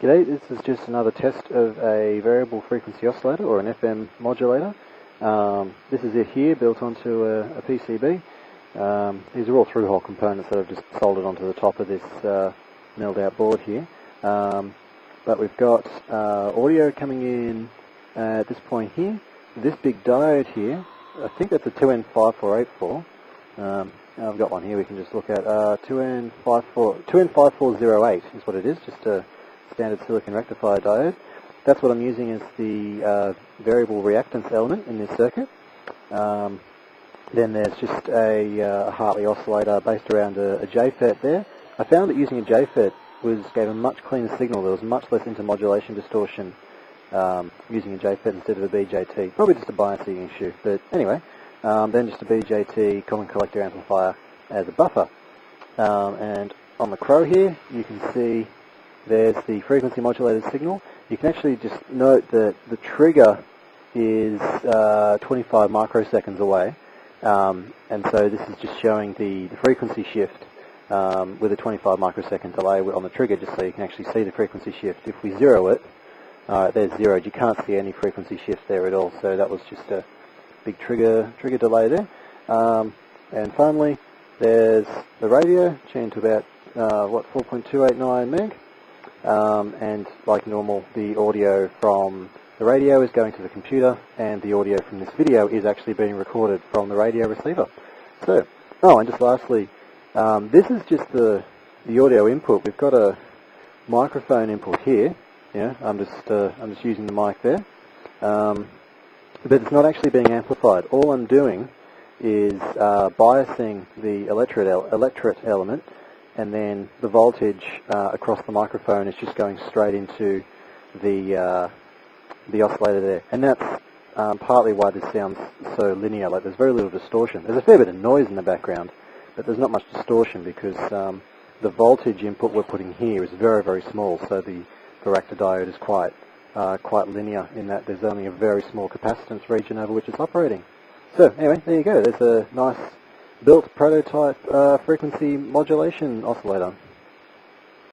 G'day, this is just another test of a variable frequency oscillator or an FM modulator. This is it here, built onto a PCB. These are all through-hole components that I've just soldered onto the top of this milled out board here. But we've got audio coming in at this point here. This big diode here, I think that's a 2N5484. I've got one here we can just look at. 2N5408 is what it is, just a standard silicon rectifier diode. That's what I'm using as the variable reactance element in this circuit. Then there's just a Hartley oscillator based around a JFET there. I found that using a JFET gave a much cleaner signal. There was much less intermodulation distortion using a JFET instead of a BJT. Probably just a biasing issue, but anyway. Then just a BJT common collector amplifier as a buffer. And on the crow here, you can see there's the frequency modulated signal. You can actually just note that the trigger is 25 microseconds away, and so this is just showing the frequency shift with a 25 microsecond delay on the trigger, just so you can actually see the frequency shift. If we zero it, there's zeroed. You can't see any frequency shift there at all, so that was just a big trigger delay there. And finally, there's the radio, tuned to about 4.289 meg. And like normal, the audio from the radio is going to the computer, and the audio from this video is actually being recorded from the radio receiver. So, and just lastly, this is just the audio input. We've got a microphone input here. Yeah, I'm just using the mic there, but it's not actually being amplified. All I'm doing is biasing the electret element. And then the voltage across the microphone is just going straight into the oscillator there. And that's partly why this sounds so linear. Like, there's very little distortion. There's a fair bit of noise in the background, but there's not much distortion because the voltage input we're putting here is very, very small. So the varactor diode is quite linear in that there's only a very small capacitance region over which it's operating. So anyway, there you go. There's a nice built prototype frequency modulation oscillator.